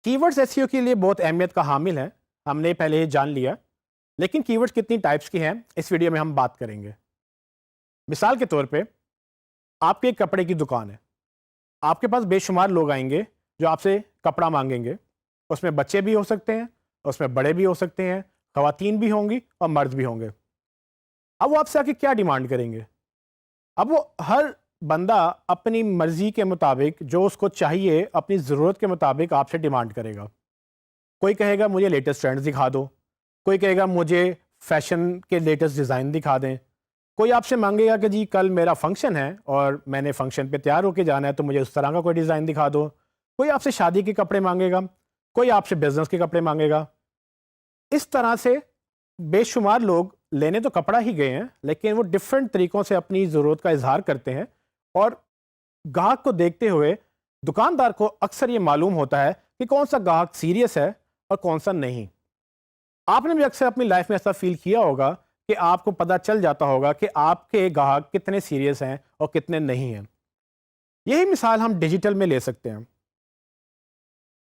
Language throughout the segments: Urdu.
کی ورڈز ایس ای او کے لیے بہت اہمیت کا حامل ہیں، ہم نے پہلے یہ جان لیا، لیکن کی ورڈز کتنی ٹائپس کی ہیں اس ویڈیو میں ہم بات کریں گے۔ مثال کے طور پہ آپ کی ایک کپڑے کی دکان ہے، آپ کے پاس بے شمار لوگ آئیں گے جو آپ سے کپڑا مانگیں گے، اس میں بچے بھی ہو سکتے ہیں، اس میں بڑے بھی ہو سکتے ہیں، خواتین بھی ہوں گی اور مرد بھی ہوں گے۔ اب وہ آپ سے آ کے کیا ڈیمانڈ کریں گے؟ اب وہ ہر بندہ اپنی مرضی کے مطابق جو اس کو چاہیے اپنی ضرورت کے مطابق آپ سے ڈیمانڈ کرے گا۔ کوئی کہے گا مجھے لیٹسٹ ٹرینڈز دکھا دو، کوئی کہے گا مجھے فیشن کے لیٹسٹ ڈیزائن دکھا دیں، کوئی آپ سے مانگے گا کہ جی کل میرا فنکشن ہے اور میں نے فنکشن پہ تیار ہو کے جانا ہے تو مجھے اس طرح کا کوئی ڈیزائن دکھا دو، کوئی آپ سے شادی کے کپڑے مانگے گا، کوئی آپ سے بزنس کے کپڑے مانگے گا۔ اس طرح سے بے شمار لوگ لینے تو کپڑا ہی گئے ہیں، لیکن وہ ڈفرینٹ طریقوں سے اپنی ضرورت کا اظہار کرتے ہیں، اور گاہک کو دیکھتے ہوئے دکاندار کو اکثر یہ معلوم ہوتا ہے کہ کون سا گاہک سیریس ہے اور کون سا نہیں۔ آپ نے بھی اکثر اپنی لائف میں ایسا فیل کیا ہوگا کہ آپ کو پتہ چل جاتا ہوگا کہ آپ کے گاہک کتنے سیریس ہیں اور کتنے نہیں ہیں۔ یہی مثال ہم ڈیجیٹل میں لے سکتے ہیں۔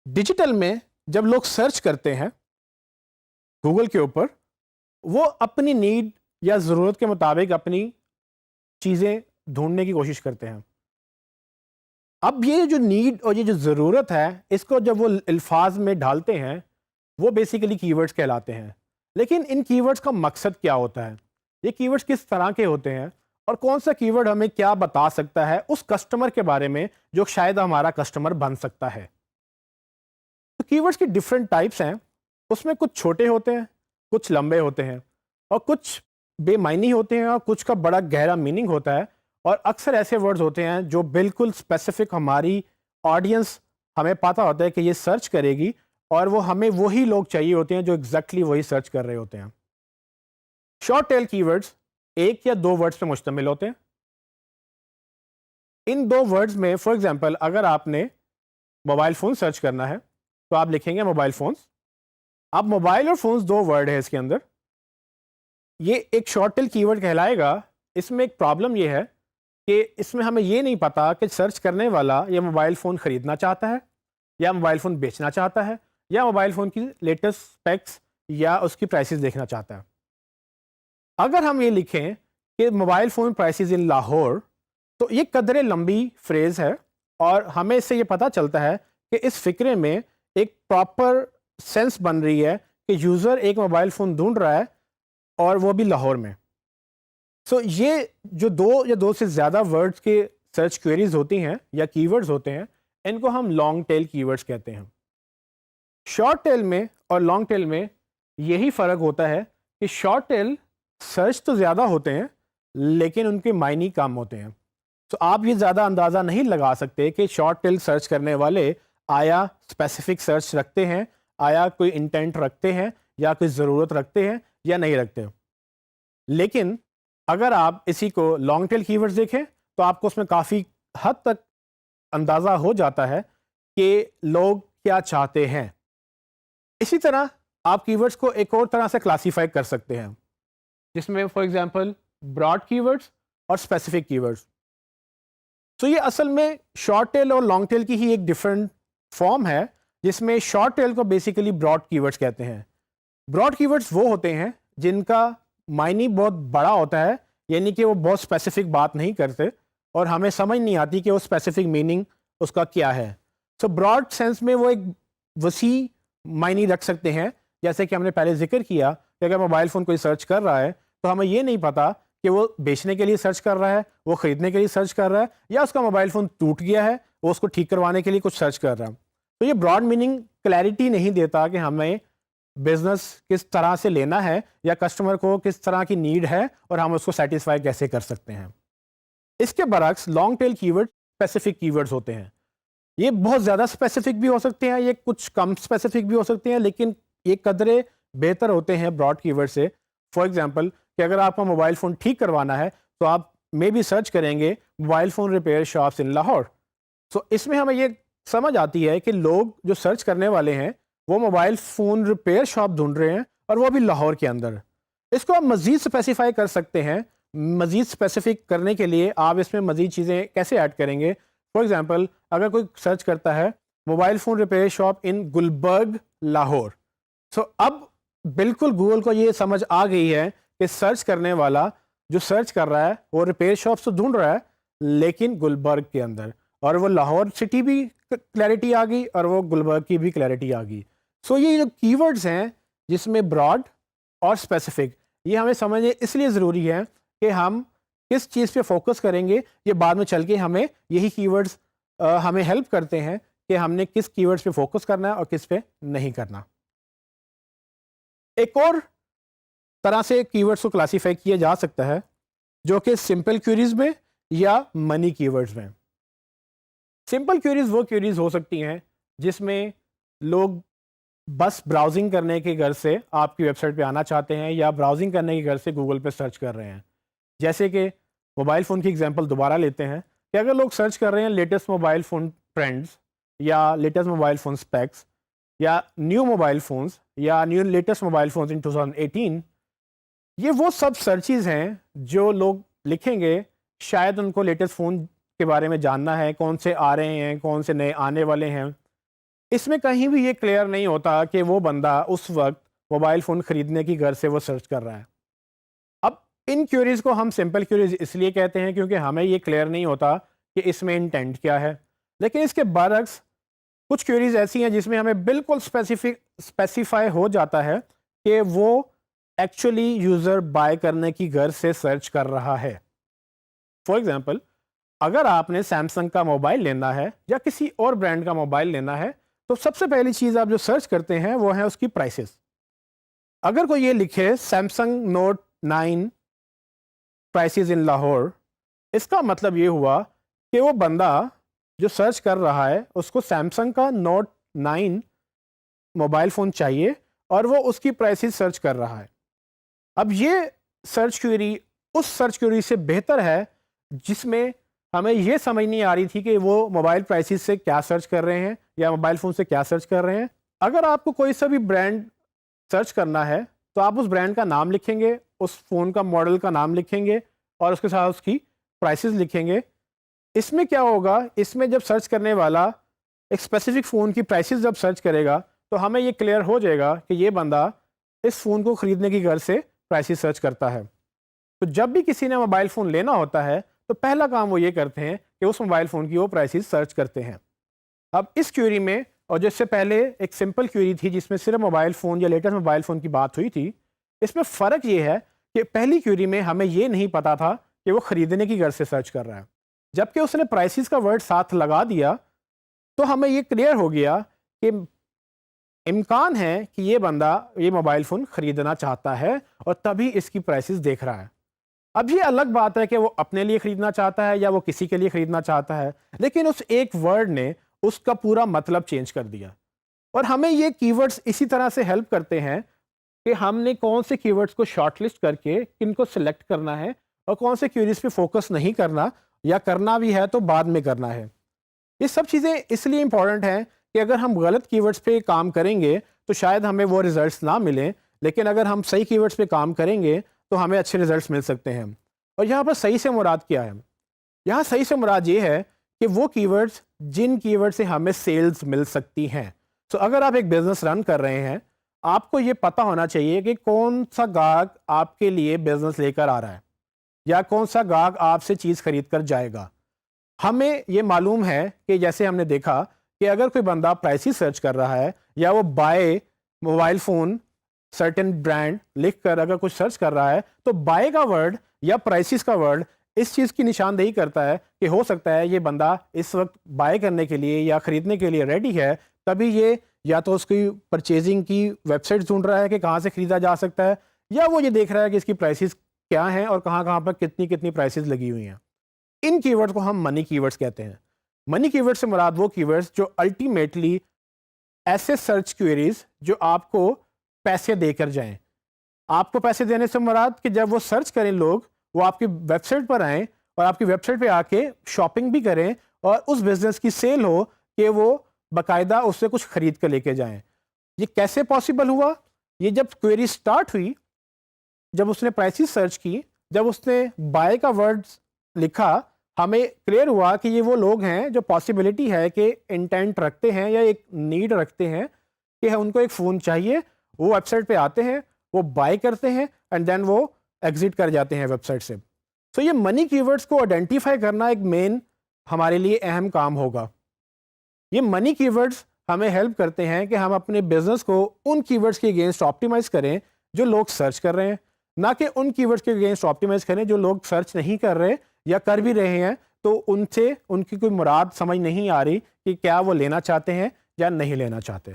ڈیجیٹل میں جب لوگ سرچ کرتے ہیں گوگل کے اوپر، وہ اپنی نیڈ یا ضرورت کے مطابق اپنی چیزیں ڈھونڈنے کی کوشش کرتے ہیں۔ اب یہ جو نیڈ اور یہ جو ضرورت ہے، اس کو جب وہ الفاظ میں ڈالتے ہیں وہ بیسیکلی کی ورڈز کہلاتے ہیں۔ لیکن ان کی ورڈز کا مقصد کیا ہوتا ہے؟ یہ کی ورڈز کس طرح کے ہوتے ہیں اور کون سا کی ورڈ ہمیں کیا بتا سکتا ہے اس کسٹمر کے بارے میں جو شاید ہمارا کسٹمر بن سکتا ہے؟ تو کی ورڈز کی ڈفرینٹ ٹائپس ہیں، اس میں کچھ چھوٹے ہوتے ہیں، کچھ لمبے ہوتے ہیں، اور کچھ بے معنی ہوتے ہیں، اور کچھ کا بڑا گہرا میننگ ہوتا ہے، اور اکثر ایسے ورڈز ہوتے ہیں جو بالکل اسپیسیفک ہماری آڈینس ہمیں پتا ہوتا ہے کہ یہ سرچ کرے گی، اور وہ ہمیں وہی لوگ چاہیے ہوتے ہیں جو ایگزیکٹلی وہی سرچ کر رہے ہوتے ہیں۔ شارٹ ٹیل کی ورڈز ایک یا دو ورڈز پہ مشتمل ہوتے ہیں۔ ان دو ورڈز میں فار ایگزامپل اگر آپ نے موبائل فون سرچ کرنا ہے تو آپ لکھیں گے موبائل فونز۔ اب موبائل اور فونز دو ورڈ ہے اس کے اندر، یہ ایک شارٹ ٹیل کی ورڈ کہلائے گا۔ اس میں ایک پرابلم یہ ہے کہ اس میں ہمیں یہ نہیں پتا کہ سرچ کرنے والا یہ موبائل فون خریدنا چاہتا ہے یا موبائل فون بیچنا چاہتا ہے یا موبائل فون کی لیٹسٹ اسپیکس یا اس کی پرائسز دیکھنا چاہتا ہے۔ اگر ہم یہ لکھیں کہ موبائل فون پرائسز ان لاہور، تو یہ قدرے لمبی فریز ہے، اور ہمیں اس سے یہ پتہ چلتا ہے کہ اس فکرے میں ایک پراپر سینس بن رہی ہے کہ یوزر ایک موبائل فون ڈھونڈ رہا ہے اور وہ بھی لاہور میں۔ سو یہ جو دو یا دو سے زیادہ ورڈز کے سرچ کوئریز ہوتی ہیں یا کی ورڈز ہوتے ہیں، ان کو ہم لانگ ٹیل کی ورڈز کہتے ہیں۔ شارٹ ٹیل میں اور لانگ ٹیل میں یہی فرق ہوتا ہے کہ شارٹ ٹیل سرچ تو زیادہ ہوتے ہیں لیکن ان کے معنی کم ہوتے ہیں۔ تو آپ یہ زیادہ اندازہ نہیں لگا سکتے کہ شارٹ ٹیل سرچ کرنے والے آیا اسپیسیفک سرچ رکھتے ہیں، آیا کوئی انٹینٹ رکھتے ہیں یا کوئی ضرورت رکھتے ہیں یا نہیں رکھتے۔ لیکن اگر آپ اسی کو لانگ ٹیل کی ورڈز دیکھیں تو آپ کو اس میں کافی حد تک اندازہ ہو جاتا ہے کہ لوگ کیا چاہتے ہیں۔ اسی طرح آپ کی ورڈز کو ایک اور طرح سے کلاسیفائی کر سکتے ہیں، جس میں فار ایگزامپل براڈ کی ورڈز اور اسپیسیفک کی ورڈز۔ تو یہ اصل میں شارٹ ٹیل اور لانگ ٹیل کی ہی ایک ڈفرینٹ فارم ہے، جس میں شارٹ ٹیل کو بیسیکلی براڈ کی ورڈز کہتے ہیں۔ براڈ کی ورڈز وہ ہوتے ہیں جن کا معنی بہت بڑا ہوتا ہے، یعنی کہ وہ بہت اسپیسیفک بات نہیں کرتے اور ہمیں سمجھ نہیں آتی کہ وہ اسپیسیفک میننگ اس کا کیا ہے۔ سو براڈ سینس میں وہ ایک وسیع معنی رکھ سکتے ہیں، جیسے کہ ہم نے پہلے ذکر کیا کہ اگر موبائل فون کوئی سرچ کر رہا ہے تو ہمیں یہ نہیں پتا کہ وہ بیچنے کے لیے سرچ کر رہا ہے، وہ خریدنے کے لیے سرچ کر رہا ہے، یا اس کا موبائل فون ٹوٹ گیا ہے وہ اس کو ٹھیک کروانے کے لیے کچھ سرچ کر رہا ہے۔ تو یہ براڈ میننگ کلیئرٹی نہیں دیتا کہ ہمیں بزنس کس طرح سے لینا ہے یا کسٹمر کو کس طرح کی نیڈ ہے اور ہم اس کو سیٹسفائی کیسے کر سکتے ہیں۔ اس کے برعکس لانگ ٹیل کی ورڈ اسپیسیفک کی ورڈز ہوتے ہیں۔ یہ بہت زیادہ اسپیسیفک بھی ہو سکتے ہیں، یہ کچھ کم اسپیسیفک بھی ہو سکتے ہیں، لیکن یہ قدرے بہتر ہوتے ہیں براڈ کی ورڈ سے۔ فار ایگزامپل کہ اگر آپ کو موبائل فون ٹھیک کروانا ہے تو آپ میں بھی سرچ کریں گے موبائل فون ریپیئر شاپس ان لاہور۔ سو اس میں ہمیں یہ سمجھ آتی ہے کہ لوگ جو سرچ کرنے والے ہیں وہ موبائل فون ریپیئر شاپ ڈھونڈ رہے ہیں اور وہ بھی لاہور کے اندر۔ اس کو آپ مزید اسپیسیفائی کر سکتے ہیں۔ مزید اسپیسیفک کرنے کے لیے آپ اس میں مزید چیزیں کیسے ایڈ کریں گے؟ فار ایگزامپل اگر کوئی سرچ کرتا ہے موبائل فون ریپیئر شاپ ان گلبرگ لاہور. سو اب بالکل گوگل کو یہ سمجھ آ گئی ہے کہ سرچ کرنے والا جو سرچ کر رہا ہے وہ ریپیئر شاپس تو ڈھونڈ رہا ہے لیکن گلبرگ کے اندر, اور وہ لاہور سٹی بھی کلیئرٹی آ گئی اور وہ گلبرگ کی بھی کلیئرٹی آ گئی. سو یہ جو کی ورڈز ہیں جس میں براڈ اور اسپیسیفک, یہ ہمیں سمجھنے اس لیے ضروری ہے کہ ہم کس چیز پہ فوکس کریں گے. یہ بعد میں چل کے ہمیں یہی کی ورڈز ہمیں ہیلپ کرتے ہیں کہ ہم نے کس کی ورڈز پہ فوکس کرنا ہے اور کس پہ نہیں کرنا. ایک اور طرح سے کی ورڈز کو کلاسیفائی کیا جا سکتا ہے جو کہ سمپل کیوریز میں یا منی کی ورڈز میں. سمپل کیوریز وہ کیوریز ہو سکتی ہیں جس میں لوگ بس براؤزنگ کرنے کے غرض سے آپ کی ویب سائٹ پہ آنا چاہتے ہیں یا براؤزنگ کرنے کی غرض سے گوگل پہ سرچ کر رہے ہیں. جیسے کہ موبائل فون کی ایگزامپل دوبارہ لیتے ہیں کہ اگر لوگ سرچ کر رہے ہیں لیٹسٹ موبائل فون ٹرینڈز یا لیٹسٹ موبائل فون اسپیکس یا نیو موبائل فونز یا نیو لیٹسٹ موبائل فونز ان 2018, یہ وہ سب سرچز ہیں جو لوگ لکھیں گے. شاید ان کو لیٹسٹ فون کے بارے میں جاننا ہے, کون سے آ رہے ہیں, کون سے نئے آنے والے ہیں. اس میں کہیں بھی یہ کلیئر نہیں ہوتا کہ وہ بندہ اس وقت موبائل فون خریدنے کی غرض سے وہ سرچ کر رہا ہے. اب ان کیوریز کو ہم سمپل کیوریز اس لیے کہتے ہیں کیونکہ ہمیں یہ کلیئر نہیں ہوتا کہ اس میں انٹینٹ کیا ہے. لیکن اس کے برعکس کچھ کیوریز ایسی ہیں جس میں ہمیں بالکل اسپیسیفائی ہو جاتا ہے کہ وہ ایکچولی یوزر بائی کرنے کی غرض سے سرچ کر رہا ہے. فار ایگزامپل, اگر آپ نے سیمسنگ کا موبائل لینا ہے یا کسی اور برانڈ کا موبائل لینا ہے تو سب سے پہلی چیز آپ جو سرچ کرتے ہیں وہ ہیں اس کی پرائسز. اگر کوئی یہ لکھے سیمسنگ نوٹ 9 پرائسز ان لاہور, اس کا مطلب یہ ہوا کہ وہ بندہ جو سرچ کر رہا ہے اس کو سیمسنگ کا نوٹ 9 موبائل فون چاہیے اور وہ اس کی پرائسز سرچ کر رہا ہے. اب یہ سرچ کیوری اس سرچ کیوری سے بہتر ہے جس میں ہمیں یہ سمجھ نہیں آ رہی تھی کہ وہ موبائل پرائسز سے کیا سرچ کر رہے ہیں یا موبائل فون سے کیا سرچ کر رہے ہیں. اگر آپ کو کوئی سا بھی برانڈ سرچ کرنا ہے تو آپ اس برانڈ کا نام لکھیں گے, اس فون کا ماڈل کا نام لکھیں گے اور اس کے ساتھ اس کی پرائسز لکھیں گے. اس میں کیا ہوگا, اس میں جب سرچ کرنے والا ایک اسپیسیفک فون کی پرائسز جب سرچ کرے گا تو ہمیں یہ کلیئر ہو جائے گا کہ یہ بندہ اس فون کو خریدنے کی غرض سے پرائسز سرچ کرتا ہے. تو جب بھی کسی نے موبائل فون لینا ہوتا ہے تو پہلا کام وہ یہ کرتے ہیں کہ اس موبائل فون کی وہ پرائسز سرچ کرتے ہیں. اب اس کیوری میں, اور جس سے پہلے ایک سمپل کیوری تھی جس میں صرف موبائل فون یا لیٹسٹ موبائل فون کی بات ہوئی تھی, اس میں فرق یہ ہے کہ پہلی کیوری میں ہمیں یہ نہیں پتا تھا کہ وہ خریدنے کی غرض سے سرچ کر رہا ہے. جبکہ اس نے پرائسز کا ورڈ ساتھ لگا دیا تو ہمیں یہ کلیئر ہو گیا کہ امکان ہے کہ یہ بندہ یہ موبائل فون خریدنا چاہتا ہے اور تبھی اس کی پرائسز دیکھ رہا ہے. اب یہ الگ بات ہے کہ وہ اپنے لیے خریدنا چاہتا ہے یا وہ کسی کے لیے خریدنا چاہتا ہے, لیکن اس ایک ورڈ نے اس کا پورا مطلب چینج کر دیا. اور ہمیں یہ کی ورڈز اسی طرح سے ہیلپ کرتے ہیں کہ ہم نے کون سے کی ورڈز کو شارٹ لسٹ کر کے کن کو سلیکٹ کرنا ہے اور کون سے کیوریز پہ فوکس نہیں کرنا, یا کرنا بھی ہے تو بعد میں کرنا ہے. یہ سب چیزیں اس لیے امپورٹنٹ ہیں کہ اگر ہم غلط کی ورڈز پہ کام کریں گے تو شاید ہمیں وہ ریزلٹس نہ ملیں, لیکن اگر ہم صحیح کی ورڈز پہ کام کریں گے تو ہمیں اچھے ریزلٹس مل سکتے ہیں. اور یہاں پر صحیح سے مراد کیا ہے؟ یہاں صحیح سے مراد یہ ہے کہ وہ کی ورڈز جن کی ورڈ سے ہمیں سیلز مل سکتی ہیں. سو اگر آپ ایک بزنس رن کر رہے ہیں, آپ کو یہ پتہ ہونا چاہیے کہ کون سا گاہک آپ کے لیے بزنس لے کر آ رہا ہے یا کون سا گاہک آپ سے چیز خرید کر جائے گا. ہمیں یہ معلوم ہے کہ جیسے ہم نے دیکھا کہ اگر کوئی بندہ پرائسز سرچ کر رہا ہے یا وہ by mobile phone certain brand لکھ کر اگر کچھ سرچ کر رہا ہے تو بائی کا ورڈ یا پرائسز کا ورڈ اس چیز کی نشاندہی کرتا ہے کہ ہو سکتا ہے یہ بندہ اس وقت بائی کرنے کے لیے یا خریدنے کے لیے ریڈی ہے, تبھی یہ یا تو اس کی پرچیزنگ کی ویب سائٹ ڈھونڈ رہا ہے کہ کہاں سے خریدا جا سکتا ہے, یا وہ یہ دیکھ رہا ہے کہ اس کی پرائسز کیا ہیں اور کہاں کہاں پر کتنی پرائسز لگی ہوئی ہیں. ان کی ورڈ کو ہم منی کی ورڈز کہتے ہیں. منی کی ورڈ سے مراد وہ کی ورڈز جو الٹیمیٹلی ایسے سرچ کوئریز جو آپ کو پیسے دے کر جائیں. آپ کو پیسے دینے سے مراد کہ جب وہ سرچ کریں لوگ, وہ آپ کی ویب سائٹ پر آئیں اور آپ کی ویب سائٹ پہ آ کے شاپنگ بھی کریں اور اس بزنس کی سیل ہو کہ وہ باقاعدہ اس سے کچھ خرید کر لے کے جائیں. یہ کیسے پاسبل ہوا؟ یہ جب کوئری سٹارٹ ہوئی, جب اس نے پرائسز سرچ کی, جب اس نے بائی کا ورڈ لکھا ہمیں کلیئر ہوا کہ یہ وہ لوگ ہیں جو پاسبلٹی ہے کہ انٹینٹ رکھتے ہیں یا ایک نیڈ رکھتے ہیں کہ ان کو ایک فون چاہیے، وہ ویب سائٹ پہ آتے ہیں، وہ بائی کرتے ہیں اینڈ دین وہ ایگزٹ کر جاتے ہیں ویب سائٹ سے. سو یہ منی کی ورڈس کو آئیڈینٹیفائی کرنا ایک مین ہمارے لیے اہم کام ہوگا. یہ منی کی ورڈس ہمیں ہیلپ کرتے ہیں کہ ہم اپنے بزنس کو ان کی ورڈس کے اگینسٹ آپٹیمائز کریں جو لوگ سرچ کر رہے ہیں، نہ کہ ان کی ورڈس کے اگینسٹ آپٹیمائز کریں جو لوگ سرچ نہیں کر رہے یا کر بھی رہے ہیں تو ان سے ان کی کوئی مراد سمجھ نہیں آ رہی کہ کیا وہ لینا چاہتے ہیں یا نہیں لینا چاہتے.